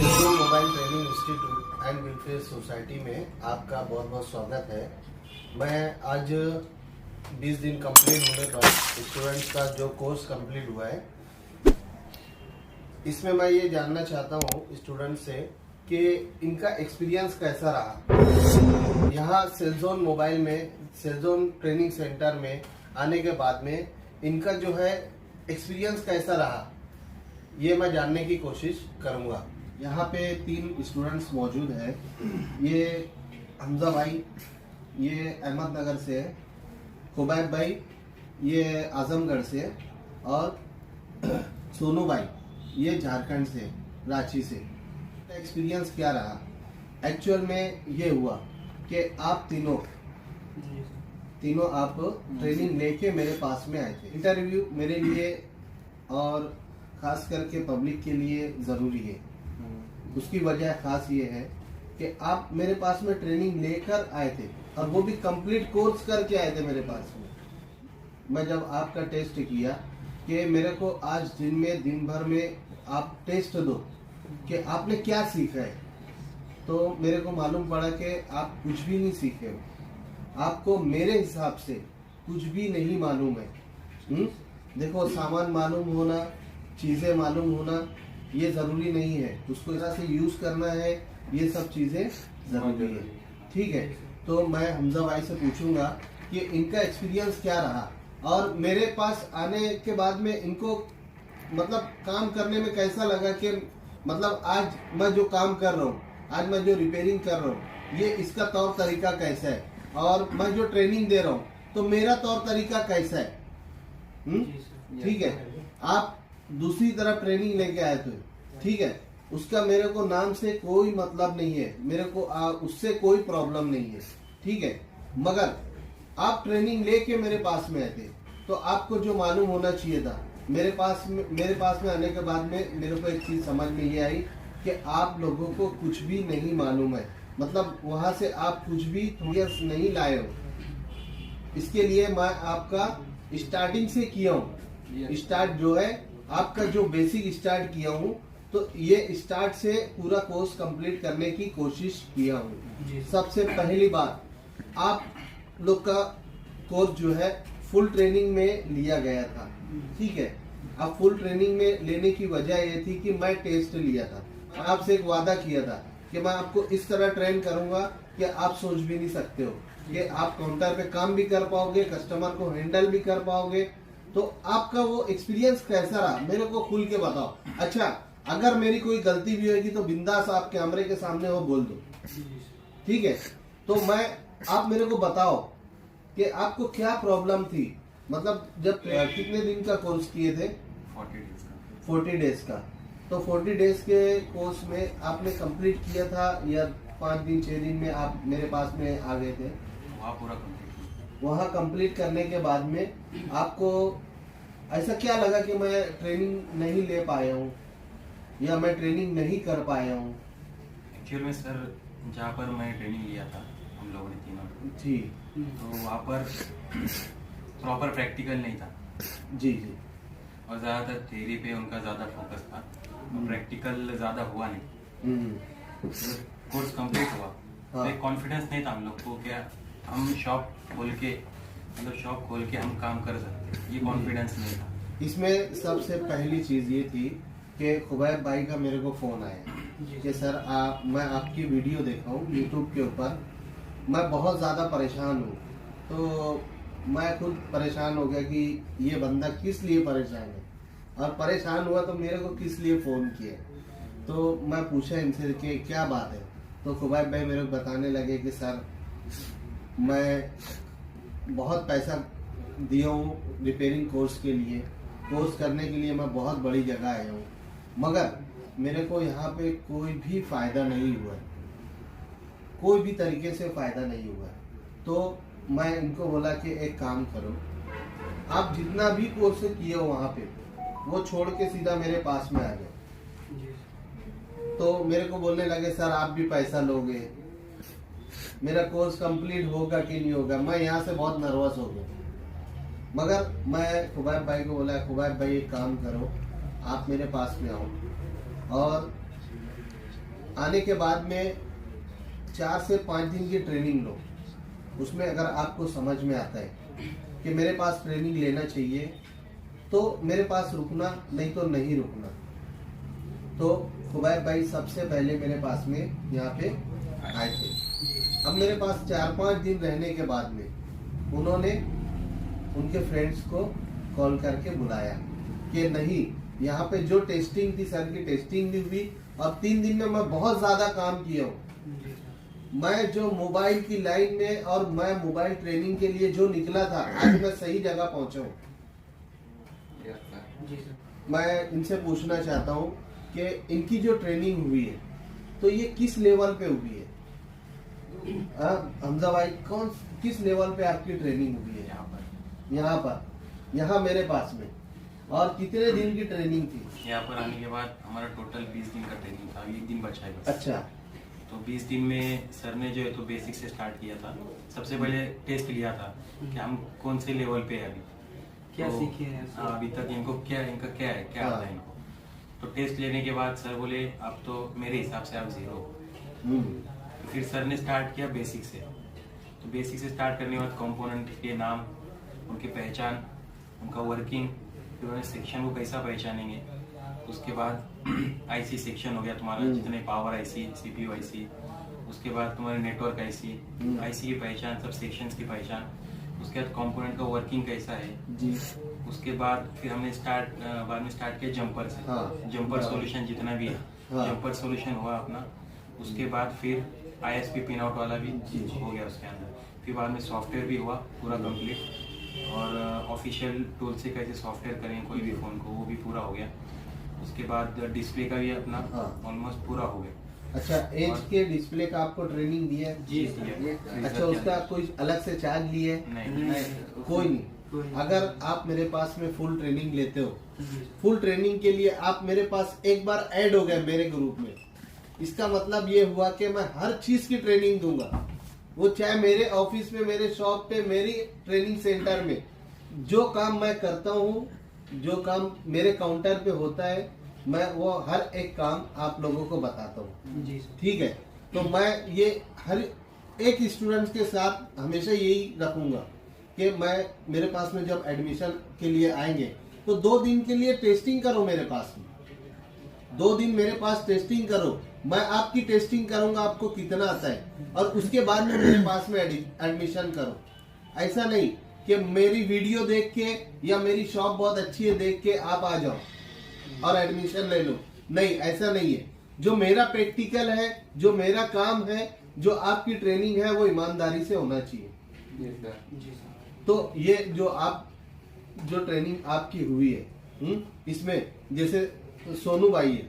सेल्जोन mobile training institute and welfare society में आपका बहुत बहुत स्वागत है। मैं आज 20 दिन कंप्लीट होने पर स्टूडेंट्स का जो कोर्स कंप्लीट हुआ है, इसमें मैं ये जानना चाहता हूँ स्टूडेंट्स से कि इनका एक्सपीरियंस कैसा रहा। यहाँ सेल्जोन मोबाइल में, सेल्जोन ट्रेनिंग सेंटर में आने के बाद में इनका जो है एक्सपीरियंस कैसा रहा, ये मैं जानने की कोशिश करूँगा। यहाँ पे 3 स्टूडेंट्स मौजूद हैं। ये हमजा भाई, ये अहमदनगर से है, खुबैब भाई ये आजमगढ़ से है, और सोनू भाई ये झारखंड से, रांची से। एक्सपीरियंस क्या रहा? एक्चुअल में ये हुआ कि आप तीनों आप ट्रेनिंग लेके मेरे पास में आए थे। इंटरव्यू मेरे लिए और खास करके पब्लिक के लिए ज़रूरी है। उसकी वजह खास ये है कि आप मेरे पास में ट्रेनिंग लेकर आए थे, और वो भी कंप्लीट कोर्स करके आए थे मेरे पास में। मैं जब आपका टेस्ट किया कि मेरे को आज दिन भर में आप टेस्ट दो कि आपने क्या सीखा है, तो मेरे को मालूम पड़ा कि आप कुछ भी नहीं सीखे हो। आपको मेरे हिसाब से कुछ भी नहीं मालूम है। देखो, सामान मालूम होना, चीज़ें मालूम होना ये ज़रूरी नहीं है, उसको इस तरह से यूज़ करना है, ये सब चीज़ें ज़रूरी है। ठीक है, तो मैं हमजा भाई से पूछूंगा कि इनका एक्सपीरियंस क्या रहा, और मेरे पास आने के बाद में इनको मतलब काम करने में कैसा लगा कि मतलब आज मैं जो काम कर रहा हूँ, आज मैं जो रिपेयरिंग कर रहा हूँ, ये इसका तौर तरीका कैसा है, और मैं जो ट्रेनिंग दे रहा हूँ तो मेरा तौर तरीका कैसा है। ठीक है, आप दूसरी तरफ ट्रेनिंग लेके आए थे, ठीक है, उसका मेरे को नाम से कोई मतलब नहीं है, मेरे को उससे कोई प्रॉब्लम नहीं है, ठीक है। मगर आप ट्रेनिंग लेके मेरे पास में आए थे, तो आपको जो मालूम होना चाहिए था, मेरे पास में आने के बाद में मेरे को एक चीज समझ में ये आई कि आप लोगों को कुछ भी नहीं मालूम है, मतलब वहां से आप कुछ भी नहीं लाए हो। इसके लिए मैं आपका स्टार्टिंग से किया हूँ, स्टार्ट जो है आपका जो बेसिक स्टार्ट किया हूँ, तो ये स्टार्ट से पूरा कोर्स कंप्लीट करने की कोशिश किया हूँ। सबसे पहली बात, आप लोग का कोर्स जो है फुल ट्रेनिंग में लिया गया था, ठीक है। अब फुल ट्रेनिंग में लेने की वजह ये थी कि मैं टेस्ट लिया था, आपसे एक वादा किया था कि मैं आपको इस तरह ट्रेन करूंगा कि आप सोच भी नहीं सकते हो कि आप काउंटर पे काम भी कर पाओगे, कस्टमर को हैंडल भी कर पाओगे। तो आपका वो एक्सपीरियंस कैसा रहा, मेरे को खुल के बताओ। अच्छा, अगर मेरी कोई गलती भी होगी तो बिंदास आप कैमरे के सामने वो बोल दो, ठीक है। तो आप मेरे को बताओ कि आपको क्या प्रॉब्लम थी, मतलब जब कितने दिन का कोर्स किए थे? 40 डेज का। तो 40 डेज के कोर्स में आपने कंप्लीट किया था या 5 दिन 6 दिन में आप मेरे पास में आ गए थे? वहाँ कंप्लीट करने के बाद में आपको ऐसा क्या लगा कि मैं ट्रेनिंग नहीं ले पाया हूँ या मैं ट्रेनिंग नहीं कर पाया हूँ? एक्चुअल में सर, जहाँ पर मैं ट्रेनिंग लिया था हम लोगों ने तीनों जी, तो वहाँ पर प्रॉपर प्रैक्टिकल नहीं था जी जी, और ज़्यादातर थ्योरी पे उनका ज़्यादा फोकस था, प्रैक्टिकल ज़्यादा हुआ नहीं। कोर्स कंप्लीट हुआ तो एक कॉन्फिडेंस नहीं था हम लोग को क्या हम शॉप खोल के हम काम कर सकते, ये कॉन्फिडेंस नहीं था। इसमें सबसे पहली चीज़ ये थी कि खुबैब भाई का मेरे को फ़ोन आया कि सर मैं आपकी वीडियो देखा हूँ यूट्यूब के ऊपर, मैं बहुत ज़्यादा परेशान हूँ। तो मैं खुद परेशान हो गया कि ये बंदा किस लिए परेशान है, और परेशान हुआ तो मेरे को किस लिए फ़ोन किया। तो मैं पूछा इनसे कि क्या बात है, तो खुबैब भाई मेरे को बताने लगे कि सर मैं बहुत पैसा दिया हूँ रिपेयरिंग कोर्स के लिए, कोर्स करने के लिए मैं बहुत बड़ी जगह आया हूँ, मगर मेरे को यहाँ पे कोई भी फ़ायदा नहीं हुआ, कोई भी तरीके से फ़ायदा नहीं हुआ। तो मैं इनको बोला कि एक काम करो, आप जितना भी कोर्स किए हो वहाँ पे वो छोड़ के सीधा मेरे पास में आ गए। तो मेरे को बोलने लगे सर आप भी पैसा लोगे, मेरा कोर्स कंप्लीट होगा कि नहीं होगा। मैं यहाँ से बहुत नर्वस हो गया, मगर मैं खुबैब भाई को बोला, खुबैब भाई एक काम करो, आप मेरे पास में आओ और आने के बाद में 4 से 5 दिन की ट्रेनिंग लो। उसमें अगर आपको समझ में आता है कि मेरे पास ट्रेनिंग लेना चाहिए तो मेरे पास रुकना, नहीं तो नहीं रुकना। तो खुबैब भाई सबसे पहले मेरे पास में यहाँ पे आए थे। अब मेरे पास 4-5 दिन रहने के बाद में उन्होंने उनके फ्रेंड्स को कॉल करके बुलाया कि नहीं, यहाँ पे जो टेस्टिंग थी सर की टेस्टिंग भी हुई और 3 दिन में मैं बहुत ज्यादा काम किया हूँ। मैं जो मोबाइल की लाइन में और मैं मोबाइल ट्रेनिंग के लिए जो निकला था, आज मैं सही जगह पहुंचा हूँ। मैं इनसे पूछना चाहता हूँ कि इनकी जो ट्रेनिंग हुई है तो ये किस लेवल पे हुई है? हमजा भाई, किस लेवल पे आपकी ट्रेनिंग हुई है? यहाँ मेरे पास में। और कितने दिन की ट्रेनिंग थी? यहाँ पर आने के बाद हमारा टोटल 20 दिन का ट्रेनिंग था, 1 दिन बचा है बस। अच्छा। तो 20 दिन में सर ने जो है तो बेसिक से स्टार्ट किया था। सबसे पहले टेस्ट लिया था कि हम कौन से लेवल पे है अभी, क्या तो, सीखे हैं अभी तक इनका क्या है, क्या आता है इनको। तो टेस्ट लेने के बाद सर बोले अब तो मेरे हिसाब से आप 0 हो। फिर सर ने स्टार्ट किया बेसिक से। तो बेसिक से स्टार्ट करने के बाद कंपोनेंट के नाम, उनकी पहचान, उनका वर्किंग, फिर उन्होंने सेक्शन को कैसा पहचानेंगे। उसके बाद आईसी सेक्शन हो गया तुम्हारा, जितने पावर आईसी, सीपीयू आईसी, उसके बाद तुम्हारे नेटवर्क आईसी, आईसी की पहचान, सब सेक्शंस की पहचान, उसके बाद कंपोनेंट का वर्किंग कैसा है जी। उसके बाद फिर हमने बाद में स्टार्ट किया जंपर से। जंपर सॉल्यूशन जितना भी है, जंपर सॉल्यूशन हुआ अपना। उसके बाद फिर आईएसपी पिन आउट वाला भी हो गया उसके अंदर। फिर बाद में सॉफ्टवेयर भी हुआ पूरा कंप्लीट, और ऑफिशियल टूल से कैसे सॉफ्टवेयर करें कोई भी फोन को, वो भी पूरा हो गया। उसके बाद डिस्प्ले का भी अपना ऑलमोस्ट पूरा हो गया। अच्छा, एज के डिस्प्ले का आपको ट्रेनिंग दिया है? जी दिया। अच्छा, उसका कोई अलग से चार्ज लिए? नहीं, कोई नहीं। अगर आप मेरे पास में फुल ट्रेनिंग लेते हो, फुल ट्रेनिंग के लिए आप मेरे पास एक बार ऐड हो गए मेरे ग्रुप में, इसका मतलब ये हुआ कि मैं हर चीज की ट्रेनिंग दूंगा। वो चाहे मेरे ऑफिस में, मेरे शॉप पे, मेरी ट्रेनिंग सेंटर में जो काम मैं करता हूँ, जो काम मेरे काउंटर पे होता है, मैं वो हर एक काम आप लोगों को बताता हूँ। ठीक है? तो मैं ये हर एक स्टूडेंट के साथ हमेशा यही रखूंगा कि मेरे पास में जब एडमिशन के लिए आएंगे तो 2 दिन के लिए टेस्टिंग करो मेरे पास में। 2 दिन मेरे पास टेस्टिंग करो, मैं आपकी टेस्टिंग करूंगा आपको कितना आता है, और उसके बाद में मेरे पास में एडमिशन करो। ऐसा नहीं कि मेरी वीडियो देख के या मेरी शॉप बहुत अच्छी है देख के आप आ जाओ और एडमिशन ले लो। नहीं, ऐसा नहीं है। जो मेरा प्रैक्टिकल है, जो मेरा काम है, जो आपकी ट्रेनिंग है, वो ईमानदारी से होना चाहिए। तो ये जो ट्रेनिंग आपकी हुई है, इसमें जैसे सोनू भाई है,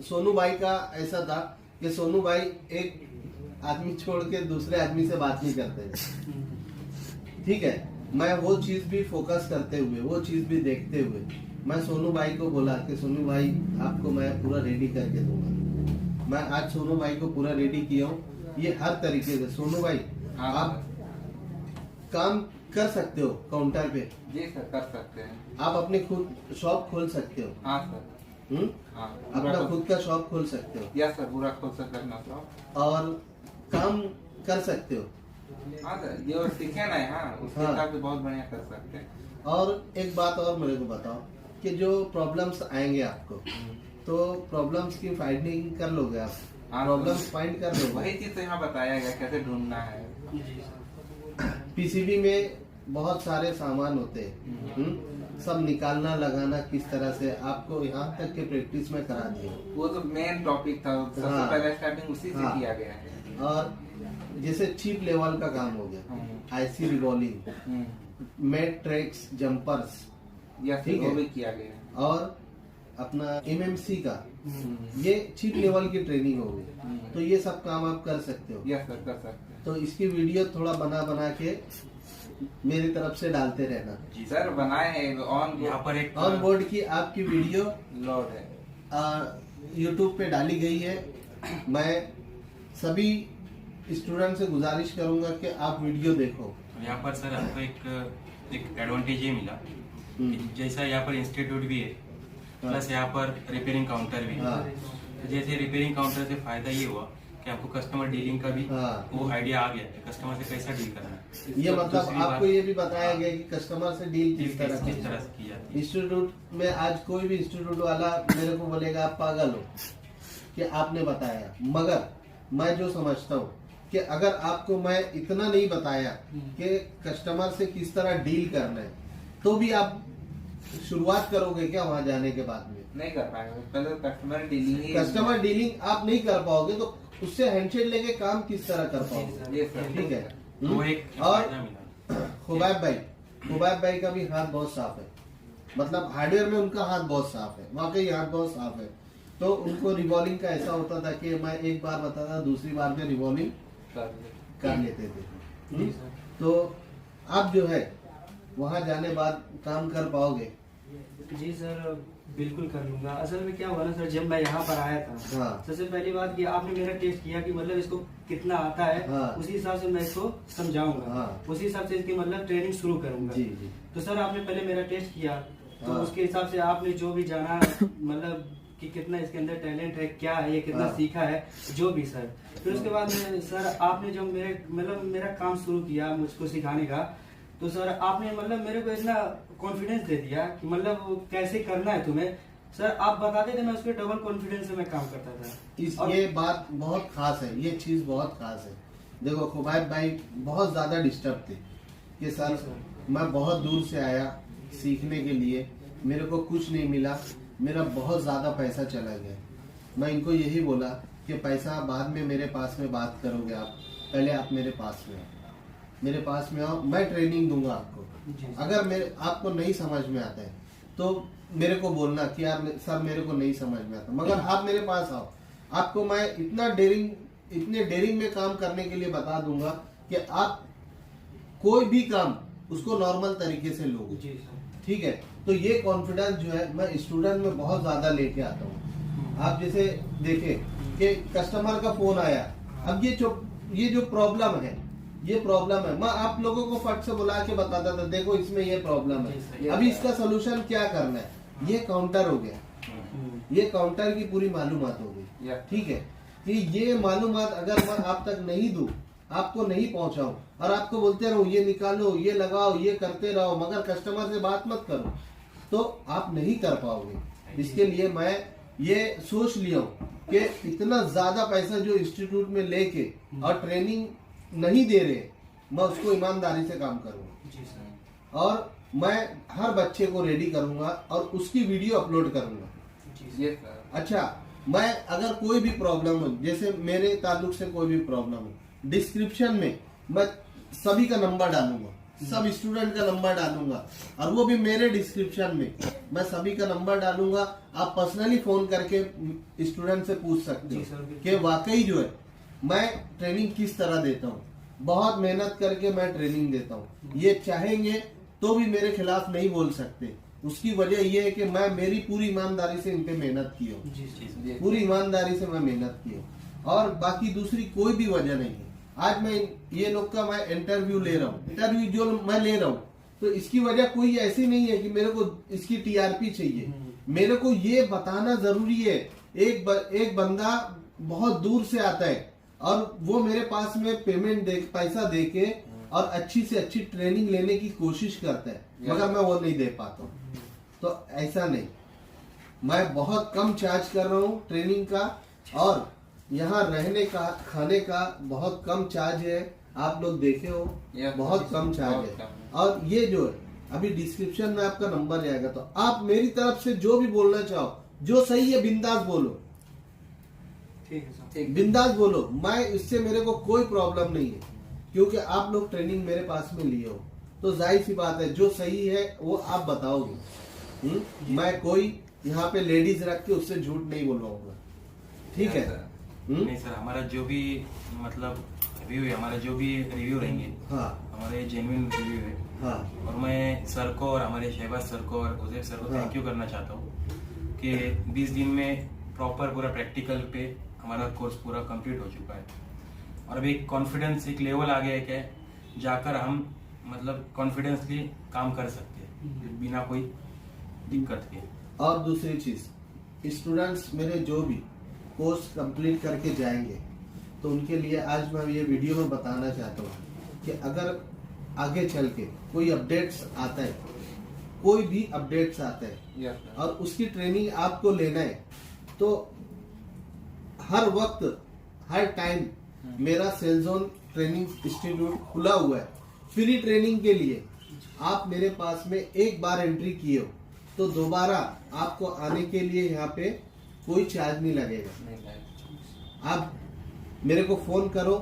सोनू भाई का ऐसा था कि सोनू भाई एक आदमी छोड़ के दूसरे आदमी से बात नहीं करते। ठीक है? मैं वो चीज भी फोकस करते हुए, वो चीज भी देखते हुए, मैं सोनू भाई को बोला कि सोनू भाई आपको मैं पूरा रेडी करके दूंगा। मैं आज सोनू भाई को पूरा रेडी किया हूँ। ये हर तरीके से सोनू भाई आप काम कर सकते हो काउंटर पे। जी सर, कर सकते हैं। आप अपने खुद शॉप खोल सकते हो। हाँ सर। अपना खुद का शॉप खोल सकते हो। यस सर, पूरा खोल सकते हैं अपना शॉप, और काम कर सकते हो। हाँ सर, ये और सीखे ना है। हाँ, उसके हिसाब से बहुत बढ़िया कर सकते हैं। और एक बात और मेरे को बताओ कि जो प्रॉब्लम्स आएंगे आपको, तो प्रॉब्लम्स की फाइंडिंग कर लोगे आप? प्रॉब्लम्स फाइंड कर लोगे? वही चीज तो यहाँ बताया गया कैसे ढूंढना है। पीसीबी में बहुत सारे सामान होते हैं, सब निकालना लगाना किस तरह से, आपको यहाँ तक के प्रैक्टिस में करा दिया। वो तो मेन टॉपिक था, सबसे पहले स्टार्टिंग उसी से किया गया है। और जैसे चीप लेवल का काम हो गया, आईसी रिवॉल्विंग, मैट्रिक्स, जंपर्स, ठीक है, वो भी किया गया। और अपना एमएमसी का, ये चीप लेवल की ट्रेनिंग होगी। तो ये सब काम आप कर सकते हो। यस सर, कर सकते हैं। तो इसकी वीडियो थोड़ा बना के मेरी तरफ से डालते रहना। जी सर, बनाए हैं यहाँ पर एक ऑन बोर्ड की आपकी वीडियो लोड है, यूट्यूब पे डाली गई है। मैं सभी स्टूडेंट से गुजारिश करूंगा कि आप वीडियो देखो। यहाँ पर सर आपको एक एडवांटेज ये मिला, जैसा यहाँ पर इंस्टीट्यूट भी है, प्लस यहाँ पर रिपेयरिंग काउंटर भी है। तो जैसे रिपेयरिंग काउंटर से फायदा ये हुआ कि आपको कस्टमर डीलिंग का भी वो आइडिया आ गया कि कस्टमर से कैसा डील करना है। ये मतलब दूसरी आपको बात- ये भी बताया गया कि कस्टमर से डील किस तरह से की जाती है। इंस्टीट्यूट में आज कोई भी इंस्टीट्यूट वाला मेरे को बोलेगा आप पागल हो कि आपने बताया, मगर मैं जो समझता हूँ कि अगर आपको मैं इतना नहीं बताया कि कस्टमर से किस तरह डील करना है, तो भी आप शुरुआत करोगे क्या वहां जाने के बाद में? नहीं कर पाएंगे, पहले कस्टमर डीलिंग कस्टमर डीलिंग आप नहीं कर पाओगे तो उससे हैंडशेक लेके काम किस तरह कर पाओगे? ये सर ठीक है। वो एक और फायदा मिला। खुबैब भाई का भी हाथ बहुत साफ है, मतलब हार्डवेयर में उनका हाथ बहुत साफ है, वाकई हाथ बहुत साफ है। तो उनको रिवॉल्विंग का ऐसा होता था कि मैं एक बार बताता, दूसरी बार में रिवॉल्विंग कर लेते थे। तो आप जो है वहां जाने बाद काम कर पाओगे? जी सर, बिल्कुल कर लूंगा। असल में क्या हुआ ना सर, जब मैं यहाँ पर आया था, सबसे पहली बात कि आपने मेरा टेस्ट किया कि मतलब इसको कितना आता है, उसी हिसाब से मैं इसको समझाऊंगा, उसी हिसाब से इसकी मतलब ट्रेनिंग शुरू करूंगा। जी जी। तो सर आपने पहले मेरा टेस्ट किया, तो उसके हिसाब से आपने जो भी जाना मतलब कि कितना इसके अंदर टैलेंट है, क्या है, ये कितना सीखा है, जो भी सर। फिर उसके बाद सर आपने जब मेरा काम शुरू किया मुझको सिखाने का, तो सर आपने मतलब मेरे को इतना कॉन्फिडेंस दे दिया कि मतलब कैसे करना है तुम्हें। सर आप बताते थे, मैं उसके डबल कॉन्फिडेंस से मैं काम करता था। ये बात बहुत खास है, ये चीज बहुत खास है। देखो खुबैब भाई बहुत ज्यादा डिस्टर्ब थे कि सर मैं बहुत दूर से आया सीखने के लिए, मेरे को कुछ नहीं मिला, मेरा बहुत ज्यादा पैसा चला गया। मैं इनको यही बोला कि पैसा बाद में मेरे पास में बात करोगे आप, पहले आप मेरे पास में आओ, मेरे पास में आओ, मैं ट्रेनिंग दूंगा आपको। अगर मेरे आपको नहीं समझ में आता है तो मेरे को बोलना कि यार सर मेरे को नहीं समझ में आता, मगर आप मेरे पास आओ, आपको मैं इतने डेयरिंग में काम करने के लिए बता दूंगा कि आप कोई भी काम उसको नॉर्मल तरीके से लोगे। ठीक है। तो ये कॉन्फिडेंस जो है मैं स्टूडेंट में बहुत ज्यादा लेके आता हूँ। आप जैसे देखे कि कस्टमर का फोन आया, अब ये जो प्रॉब्लम है, ये प्रॉब्लम है, मैं आप लोगों को फट से बुला के बताता था, देखो इसमें ये प्रॉब्लम है, अभी इसका सोल्यूशन क्या करना है। ये काउंटर हो गया, ये काउंटर की पूरी मालूमात हो गई। ठीक है कि ये मालूमात अगर मैं आप तक नहीं दूं, आपको नहीं पहुंचाऊं और आपको बोलते रहो ये निकालो, ये लगाओ, ये करते रहो, मगर कस्टमर से बात मत करो, तो आप नहीं कर पाओगे। इसके लिए मैं ये सोच लिया हूँ कि इतना ज्यादा पैसा जो इंस्टीट्यूट में लेके और ट्रेनिंग नहीं दे रहे, मैं उसको ईमानदारी से काम करूंगा और मैं हर बच्चे को रेडी करूंगा और उसकी वीडियो अपलोड करूंगा। अच्छा, मैं अगर कोई भी प्रॉब्लम हो, जैसे मेरे ताल्लुक से कोई भी प्रॉब्लम हो, डिस्क्रिप्शन में मैं सभी का नंबर डालूंगा, सब स्टूडेंट का नंबर डालूंगा और वो भी मेरे डिस्क्रिप्शन में मैं सभी का नंबर डालूंगा। आप पर्सनली फोन करके स्टूडेंट से पूछ सकते हो कि वाकई जो है मैं ट्रेनिंग किस तरह देता हूँ, बहुत मेहनत करके मैं ट्रेनिंग देता हूँ। ये चाहेंगे तो भी मेरे खिलाफ नहीं बोल सकते, उसकी वजह ये है कि मैं मेरी पूरी ईमानदारी से इन पे मेहनत की हूँ, पूरी ईमानदारी से मैं मेहनत की हूँ और बाकी दूसरी कोई भी वजह नहीं है। आज मैं ये लोग का मैं इंटरव्यू ले रहा हूँ, इंटरव्यू जो मैं ले रहा हूँ तो इसकी वजह कोई ऐसी नहीं है कि मेरे को इसकी टीआरपी चाहिए, मेरे को ये बताना जरूरी है। एक बंदा बहुत दूर से आता है और वो मेरे पास में पैसा दे के और अच्छी से अच्छी ट्रेनिंग लेने की कोशिश करता है, मगर मैं वो नहीं दे पाता हूँ। तो ऐसा नहीं, मैं बहुत कम चार्ज कर रहा हूँ ट्रेनिंग का और यहाँ रहने का खाने का बहुत कम चार्ज है। आप लोग देखे हो बहुत कम चार्ज है। और ये जो है अभी डिस्क्रिप्शन में आपका नंबर जाएगा, तो आप मेरी तरफ से जो भी बोलना चाहो, जो सही है बिंदास बोलो, बिंदास बोलो, मैं इससे मेरे को कोई प्रॉब्लम नहीं है, क्योंकि आप लोग ट्रेनिंग मेरे पास में लिए हो तो जाहिर सी बात है जो सही है वो आप बताओगे। मैं कोई यहाँ पे लेडीज रख के उससे झूठ नहीं बोलवाऊंगा। ठीक है? नहीं सर, हमारा जो भी मतलब रिव्यू है, हमारा जो भी रिव्यू रहेंगे, हमारे जेन्युइन रिव्यू है। और मैं सर को और हमारे शहबाज सर को और उजैफ सर को थैंक यू करना चाहता हूँ कि 20 दिन में प्रॉपर पूरा प्रैक्टिकल पे हमारा कोर्स पूरा कंप्लीट हो चुका है और अभी कॉन्फिडेंस एक लेवल आ गया है कि जाकर हम मतलब कॉन्फिडेंसली काम कर सकते हैं बिना कोई दिक्कत के। और दूसरी चीज, स्टूडेंट्स मेरे जो भी कोर्स कंप्लीट करके जाएंगे, तो उनके लिए आज मैं ये वीडियो में बताना चाहता हूँ कि अगर आगे चल के कोई अपडेट्स आता है, कोई भी अपडेट्स आता है और उसकी ट्रेनिंग आपको लेना है, तो हर वक्त हर टाइम मेरा सेल जोन ट्रेनिंग इंस्टीट्यूट खुला हुआ है फ्री ट्रेनिंग के लिए। आप मेरे पास में एक बार एंट्री किए हो तो दोबारा आपको आने के लिए यहाँ पे कोई चार्ज नहीं लगेगा। आप मेरे को फोन करो,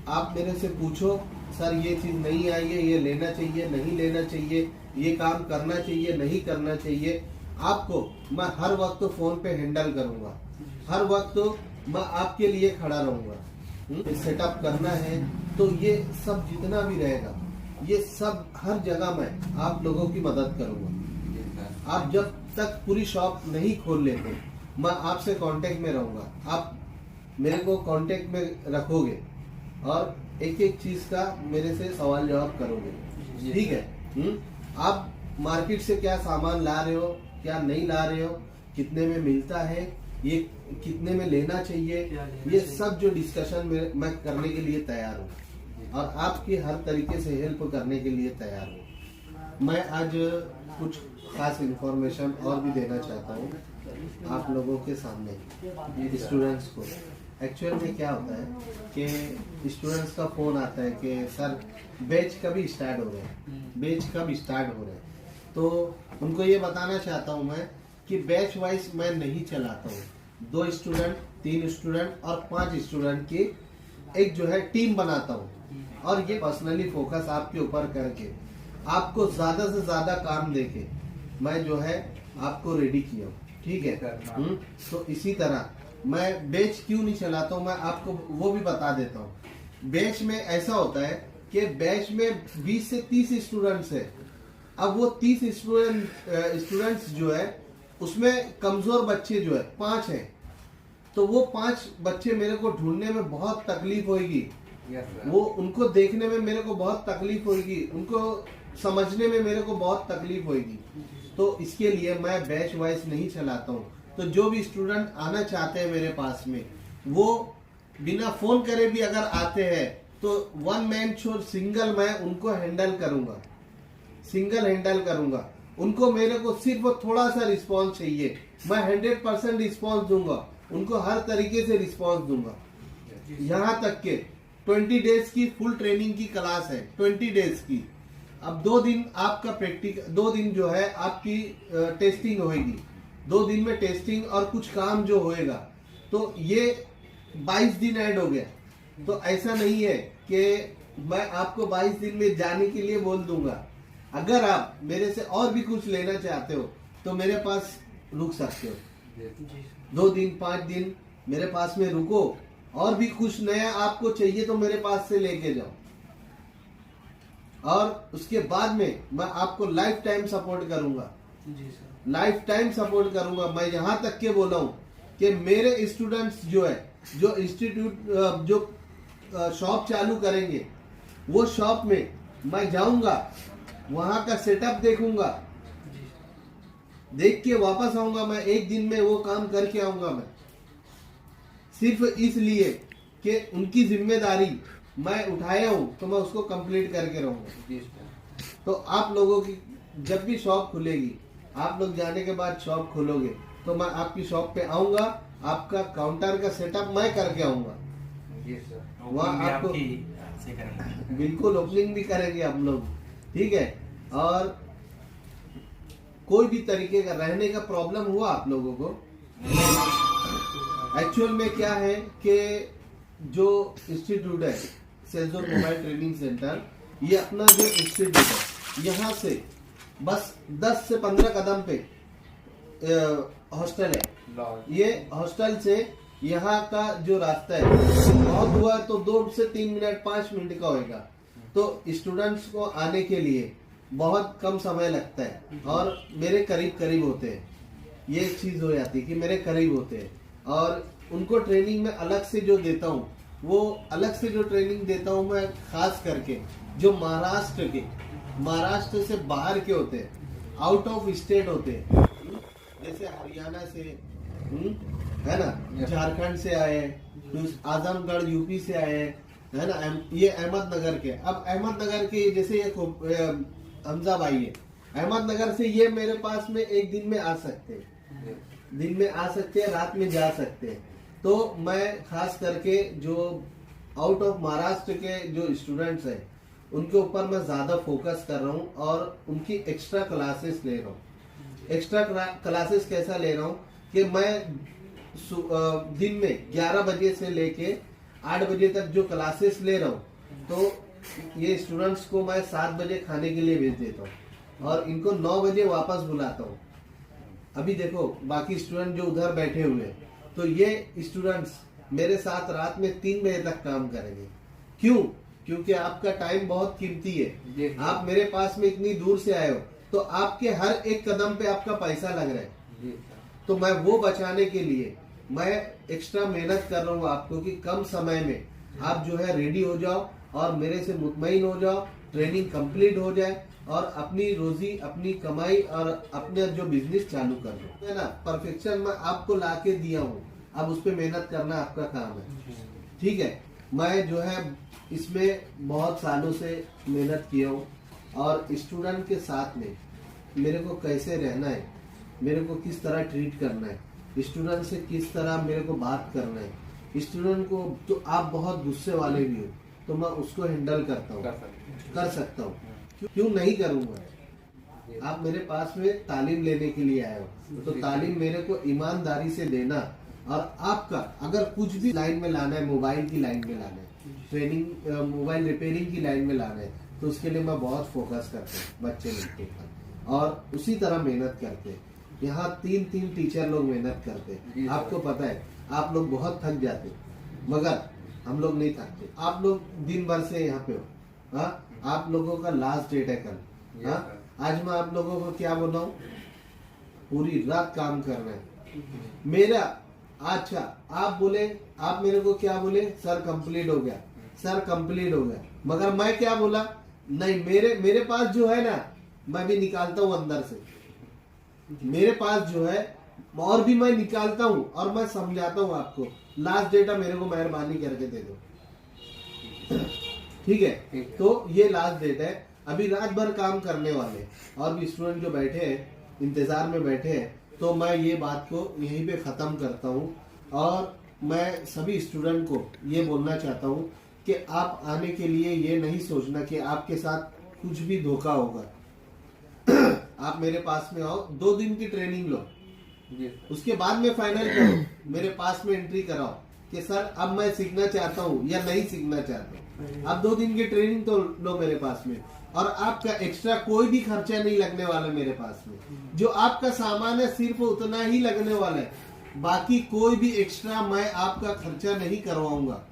आप मेरे से पूछो सर ये चीज नहीं आई है, ये लेना चाहिए नहीं लेना चाहिए, ये काम करना चाहिए नहीं करना चाहिए, आपको मैं हर वक्त फोन पे हैंडल करूंगा, हर वक्त मैं आपके लिए खड़ा रहूंगा। सेटअप करना है तो ये सब जितना भी रहेगा, ये सब हर जगह मैं आप लोगों की मदद करूंगा। आप जब तक पूरी शॉप नहीं खोल लेते, मैं आपसे कांटेक्ट में रहूंगा, आप मेरे को कांटेक्ट में रखोगे और एक एक चीज का मेरे से सवाल जवाब करोगे, ठीक है? आप मार्केट से क्या सामान ला रहे हो, क्या नहीं ला रहे हो, कितने में मिलता है, ये कितने में लेना चाहिए, ये सब जो डिस्कशन मैं करने के लिए तैयार हूँ और आपकी हर तरीके से हेल्प करने के लिए तैयार हूँ। मैं आज कुछ खास इंफॉर्मेशन और भी देना चाहता हूँ आप लोगों के सामने, स्टूडेंट्स को। एक्चुअल में क्या होता है कि स्टूडेंट्स का फोन आता है कि सर बैच कभी स्टार्ट हो रहे हैं, बैच कब स्टार्ट हो रहे हैं, तो उनको ये बताना चाहता हूँ मैं कि बैच वाइज मैं नहीं चलाता हूँ। 2 स्टूडेंट, 3 स्टूडेंट और 5 स्टूडेंट की एक जो है टीम बनाता हूँ और ये पर्सनली फोकस आपके ऊपर करके आपको ज्यादा से ज्यादा काम देके मैं जो है आपको रेडी किया हूँ, ठीक है? तो इसी तरह मैं बैच क्यों नहीं चलाता हूँ, मैं आपको वो भी बता देता हूँ। बैच में ऐसा होता है कि बैच में 20 से 30 स्टूडेंट्स है। अब वो 30 स्टूडेंट्स जो है उसमें कमजोर बच्चे जो है 5 हैं, तो वो 5 बच्चे मेरे को ढूंढने में बहुत तकलीफ होगी, वो उनको देखने में मेरे को बहुत तकलीफ होगी, उनको समझने में मेरे को बहुत तकलीफ होगी। तो इसके लिए मैं बैच वाइज नहीं चलाता हूँ। तो जो भी स्टूडेंट आना चाहते हैं मेरे पास में, वो बिना फोन करे भी अगर आते हैं तो 1 मैन शो सिंगल मैं उनको हैंडल करूंगा, सिंगल हैंडल करूंगा। उनको मेरे को सिर्फ थोड़ा सा रिस्पॉन्स चाहिए, मैं 100% रिस्पॉन्स दूंगा, उनको हर तरीके से रिस्पॉन्स दूंगा। यहाँ तक के 20 डेज की फुल ट्रेनिंग की क्लास है, 20 डेज की। अब 2 दिन आपका प्रैक्टिकल, 2 दिन जो है आपकी टेस्टिंग होगी, 2 दिन में टेस्टिंग और कुछ काम जो होएगा, तो ये 22 दिन ऐड हो गया। तो ऐसा नहीं है कि मैं आपको 22 दिन में जाने के लिए बोल दूंगा। अगर आप मेरे से और भी कुछ लेना चाहते हो तो मेरे पास रुक सकते हो, 2 दिन 5 दिन मेरे पास में रुको, और भी कुछ नया आपको चाहिए तो मेरे पास से लेके जाओ, और उसके बाद में मैं आपको लाइफ टाइम सपोर्ट करूंगा, लाइफ टाइम सपोर्ट करूंगा। मैं यहाँ तक के बोला हूँ कि मेरे स्टूडेंट्स जो है, जो इंस्टीट्यूट जो शॉप चालू करेंगे, वो शॉप में मैं जाऊंगा, वहां का सेटअप देखूंगा, देख के वापस आऊंगा, मैं 1 दिन में वो काम करके आऊंगा। मैं सिर्फ इसलिए कि उनकी जिम्मेदारी मैं उठाया हूं तो मैं उसको कंप्लीट करके रहूंगा। तो आप लोगों की जब भी शॉप खुलेगी, आप लोग जाने के बाद शॉप खोलोगे तो मैं आपकी शॉप पे आऊंगा, आपका काउंटर का सेटअप मैं करके आऊंगा। वहाँ आपको बिल्कुल ओपनिंग भी करेंगे हम लोग, ठीक है? और कोई भी तरीके का रहने का प्रॉब्लम हुआ आप लोगों को, एक्चुअल में क्या है कि जो इंस्टीट्यूट है sell zone mobile training centre, ये अपना जो इंस्टीट्यूट है, यहाँ से बस 10 से 15 कदम पे हॉस्टल है। ये हॉस्टल से यहाँ का जो रास्ता है बहुत हुआ तो 2 से 3 मिनट 5 मिनट का होगा। तो स्टूडेंट्स को आने के लिए बहुत कम समय लगता है और मेरे करीब करीब होते हैं। ये एक चीज हो जाती है कि मेरे करीब होते हैं और उनको ट्रेनिंग में अलग से जो देता हूँ, वो अलग से जो ट्रेनिंग देता हूँ मैं खास करके जो महाराष्ट्र से बाहर के होते हैं, आउट ऑफ स्टेट होते हैं, जैसे हरियाणा से है ना, झारखंड से आए, आजमगढ़ यूपी से आए, है ना, ये अहमदनगर के। अब अहमदनगर के जैसे ये हमजा भाई है, अहमदनगर से ये मेरे पास में एक दिन में आ सकते हैं, दिन में आ सकते हैं, रात में जा सकते हैं। तो मैं खास करके जो आउट ऑफ महाराष्ट्र के जो स्टूडेंट्स हैं उनके ऊपर मैं ज्यादा फोकस कर रहा हूँ और उनकी एक्स्ट्रा क्लासेस ले रहा हूँ। एक्स्ट्रा क्लासेस कैसा ले रहा हूँ कि मैं दिन में 11 बजे से लेके 8 बजे तक जो क्लासेस ले रहा हूँ, तो ये स्टूडेंट्स को मैं 7 बजे खाने के लिए भेज देता हूँ और इनको 9 बजे वापस बुलाता हूँ। अभी देखो बाकी स्टूडेंट जो उधर बैठे हुए हैं, तो ये स्टूडेंट्स मेरे साथ रात में 3 बजे तक काम करेंगे। क्यों? क्योंकि आपका टाइम बहुत कीमती है। आप मेरे पास में इतनी दूर से आए हो, तो आपके हर एक कदम पे आपका पैसा लग रहा है। तो मैं वो बचाने के लिए मैं एक्स्ट्रा मेहनत कर रहा हूँ आपको कि कम समय में आप जो है रेडी हो जाओ और मेरे से मुतमईन हो जाओ, ट्रेनिंग कंप्लीट हो जाए और अपनी रोजी, अपनी कमाई और अपने जो बिजनेस चालू कर लो, है ना। परफेक्शन मैं आपको ला के दिया हूँ, अब उस पर मेहनत करना आपका काम है। ठीक है, मैं जो है इसमें बहुत सालों से मेहनत किया हूँ और स्टूडेंट के साथ में मेरे को कैसे रहना है, मेरे को किस तरह ट्रीट करना है, स्टूडेंट से किस तरह मेरे को बात करना है। स्टूडेंट को तो आप बहुत गुस्से वाले भी हो, तो मैं उसको हैंडल करता हूँ, कर सकता हूँ। क्यों नहीं करूँगा? आप मेरे पास में तालीम लेने के लिए आए हो, तो तालीम मेरे को ईमानदारी से देना। और आपका अगर कुछ भी लाइन में लाना है, मोबाइल की लाइन में लाना है, ट्रेनिंग मोबाइल रिपेयरिंग की लाइन में लाना है, तो उसके लिए मैं बहुत फोकस करता हूँ बच्चे लोग के ऊपर और उसी तरह मेहनत करते हैं। यहाँ 3 टीचर लोग मेहनत करते हैं। आपको पता है आप लोग बहुत थक जाते, मगर हम लोग नहीं थकते। आप लोग दिन भर से यहाँ पे हो, हाँ, आप लोगों का लास्ट डेट है कल। हाँ, आज मैं आप लोगों को क्या बोल रहा हूँ, पूरी रात काम करना है मेरा। अच्छा, आप बोले, आप मेरे को क्या बोले, सर कंप्लीट हो गया, सर कंप्लीट हो गया, मगर मैं क्या बोला, नहीं, मेरे पास जो है ना, मैं भी निकालता हूँ अंदर से, मेरे पास जो है और भी मैं निकालता हूँ और मैं समझाता हूँ आपको। लास्ट डेटा मेरे को मेहरबानी करके दे दो, ठीक है? तो ये लास्ट डेट है, अभी रात भर काम करने वाले और भी स्टूडेंट जो बैठे हैं, इंतजार में बैठे हैं। तो मैं ये बात को यहीं पे खत्म करता हूँ और मैं सभी स्टूडेंट को ये बोलना चाहता हूँ कि आप आने के लिए ये नहीं सोचना कि आपके साथ कुछ भी धोखा होगा। आप मेरे पास में आओ, 2 दिन की ट्रेनिंग लो, उसके बाद में फाइनल करो, मेरे पास में एंट्री कराओ कि सर अब मैं सीखना चाहता हूँ या नहीं सीखना चाहता हूँ। आप 2 दिन की ट्रेनिंग तो लो मेरे पास में, और आपका एक्स्ट्रा कोई भी खर्चा नहीं लगने वाला मेरे पास में। जो आपका सामान है सिर्फ उतना ही लगने वाला है, बाकी कोई भी एक्स्ट्रा मैं आपका खर्चा नहीं करवाऊंगा।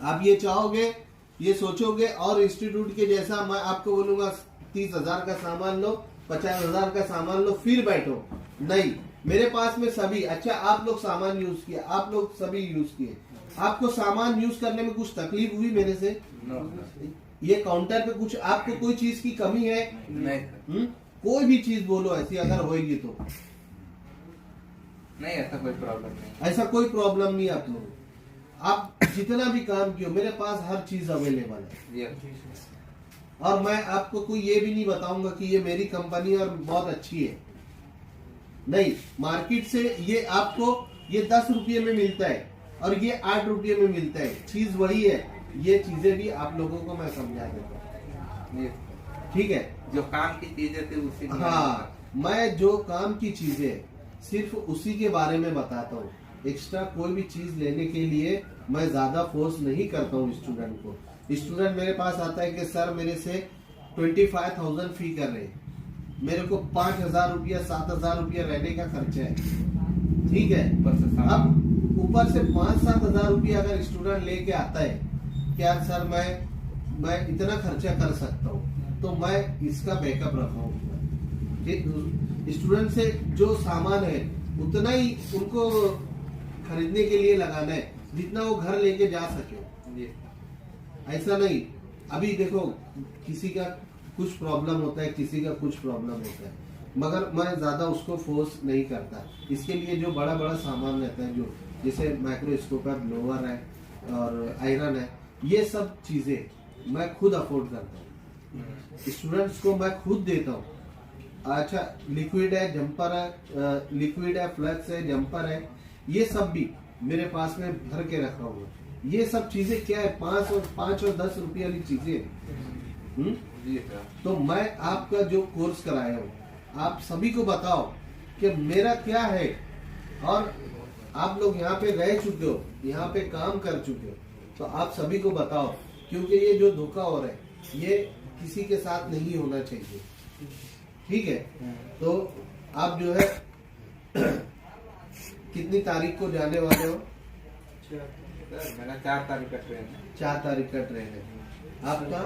आप ये चाहोगे, ये सोचोगे और इंस्टीट्यूट के जैसा मैं आपको बोलूंगा 30,000 का सामान लो, 50,000 का सामान लो फिर बैठो, नहीं। मेरे पास में सभी, अच्छा आप लोग सामान यूज किया, आप लोग सभी यूज किए, आपको सामान यूज करने में कुछ तकलीफ हुई मेरे से? ये काउंटर पे कुछ आपको कोई चीज की कमी है? नहीं। कोई भी चीज बोलो ऐसी अगर होगी तो नहीं, ऐसा कोई प्रॉब्लम नहीं, ऐसा कोई प्रॉब्लम नहीं। आप लोग आप जितना भी काम किया, मेरे पास हर चीज अवेलेबल है और मैं आपको कोई ये भी नहीं बताऊंगा कि ये मेरी कंपनी और बहुत अच्छी है, नहीं। मार्केट से ये आपको ये 10 रुपये में मिलता है और ये 8 रुपये में मिलता है, चीज वही है। ये चीजें भी आप लोगों को मैं समझा देता हूँ, ठीक है? जो काम की चीजें थी उसी, हाँ, मैं जो काम की चीजें सिर्फ उसी के बारे में बताता हूँ। एक्स्ट्रा कोई भी चीज लेने के लिए मैं ज्यादा फोर्स नहीं करता हूँ स्टूडेंट को। स्टूडेंट मेरे पास आता है कि सर मेरे से 25,000 फी कर रहे हैं, मेरे को 5,000 रुपया 7,000 रुपया रहने का खर्चा है, ठीक है? अब ऊपर से 5-7 हजार रुपया अगर स्टूडेंट लेके आता है क्या सर मैं इतना खर्चा कर सकता हूँ, तो मैं इसका बैकअप रखूंगा। स्टूडेंट से जो सामान है उतना ही उनको खरीदने के लिए लगाना है जितना वो घर लेके जा सके। ऐसा नहीं, अभी देखो किसी का कुछ प्रॉब्लम होता है, किसी का कुछ प्रॉब्लम होता है, मगर मैं ज़्यादा उसको फोर्स नहीं करता। इसके लिए जो बड़ा बड़ा सामान रहता है, जो जैसे माइक्रोस्कोप है, ब्लोअर है और आयरन है, ये सब चीज़ें मैं खुद अफोर्ड करता हूँ, स्टूडेंट्स को मैं खुद देता हूँ। अच्छा, लिक्विड है, जंपर है, लिक्विड है, फ्लक्स है, जंपर है, ये सब भी मेरे पास में भर के रखा हुआ है। ये सब चीजें क्या है, 5 और 10 रुपये वाली चीजें। तो मैं आपका जो कोर्स कराया हूँ, आप सभी को बताओ कि मेरा क्या है, और आप लोग यहाँ पे रह चुके हो, यहाँ पे काम कर चुके हो, तो आप सभी को बताओ, क्योंकि ये जो धोखा हो रहा है ये किसी के साथ नहीं होना चाहिए। ठीक है, तो आप जो है कितनी तारीख को जाने वाले हो? मेरा 4 तारीख का ट्रेन है। 4 तारीख का ट्रेन है आपका?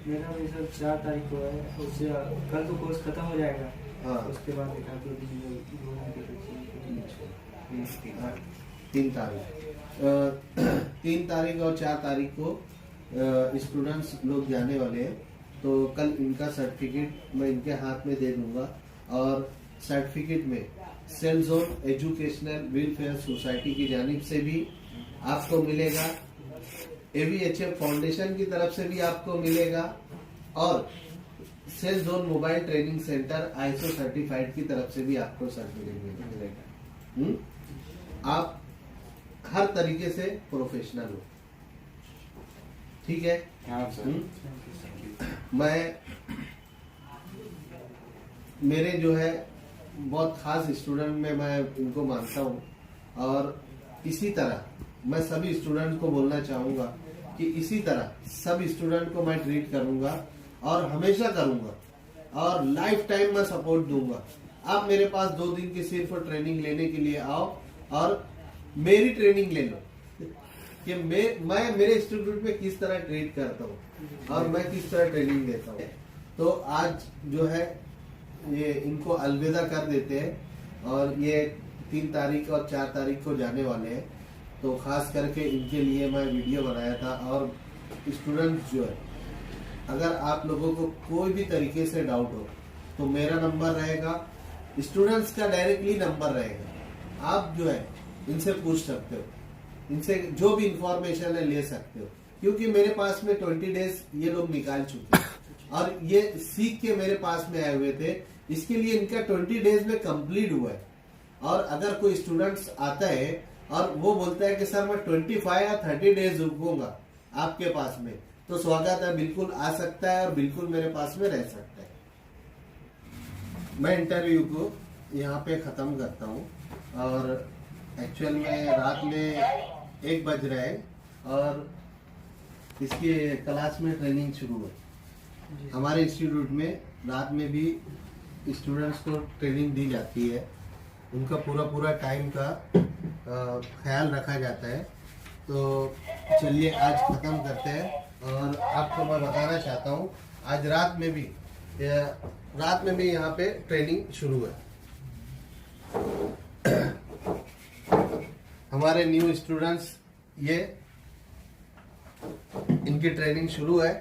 मेरा भी सर 4 तारीख को है। उससे कल तो कोर्स खत्म हो जाएगा। हाँ, उसके बाद एक आध 3 तारीख और 4 तारीख को स्टूडेंट्स लोग जाने वाले हैं। तो कल इनका सर्टिफिकेट मैं इनके हाथ में दे दूंगा, और सर्टिफिकेट में self zone educational welfare society की जानिब से भी आपको मिलेगा, AVHF फाउंडेशन की तरफ से भी आपको मिलेगा, और self zone mobile training centre ISO certified की तरफ से भी आपको सर्टिफिकेट मिलेगा। आप हर तरीके से प्रोफेशनल हो। ठीक है? हाँ सर। मैं मेरे जो है बहुत खास स्टूडेंट में मैं इनको मानता हूँ, और इसी तरह मैं सभी स्टूडेंट को बोलना चाहूँगा कि इसी तरह सब स्टूडेंट को मैं ट्रीट करूँगा और हमेशा करूँगा, और लाइफ टाइम मैं सपोर्ट दूंगा। आप मेरे पास 2 दिन की सिर्फ ट्रेनिंग लेने के लिए आओ और मेरी ट्रेनिंग ले लो कि मैं मेरे इंस्टीट्यूट में किस तरह ट्रीट करता हूँ और मैं किस तरह ट्रेनिंग देता हूँ। तो आज जो है ये इनको अलविदा कर देते हैं, और ये 3 तारीख और 4 तारीख को जाने वाले हैं। तो खास करके इनके लिए मैं वीडियो बनाया था। और स्टूडेंट्स जो है, अगर आप लोगों को कोई भी तरीके से डाउट हो तो मेरा नंबर रहेगा, स्टूडेंट्स का डायरेक्टली नंबर रहेगा। आप जो है इनसे पूछ सकते हो, इनसे जो भी इंफॉर्मेशन है ले सकते हो, क्योंकि मेरे पास में 20 डेज ये लोग निकाल चुके हैं और ये सीख के मेरे पास में आए हुए थे। इसके लिए इनका 20 डेज में कंप्लीट हुआ है। और अगर कोई स्टूडेंट्स आता है और वो बोलता है कि सर मैं 25 या 30 डेज रुकूंगा आपके पास में, तो स्वागत है, बिल्कुल आ सकता है और बिल्कुल मेरे पास में रह सकता है। मैं इंटरव्यू को यहाँ पे खत्म करता हूँ, और एक्चुअल में रात में 1 बज रहा है और इसके क्लास में ट्रेनिंग शुरू है। हमारे इंस्टीट्यूट में रात में भी स्टूडेंट्स को ट्रेनिंग दी जाती है, उनका पूरा टाइम का ख्याल रखा जाता है। तो चलिए आज खत्म करते हैं, और आपको मैं बताना चाहता हूँ आज रात में भी यहाँ पे ट्रेनिंग शुरू है। हमारे न्यू स्टूडेंट्स ये इनकी ट्रेनिंग शुरू है।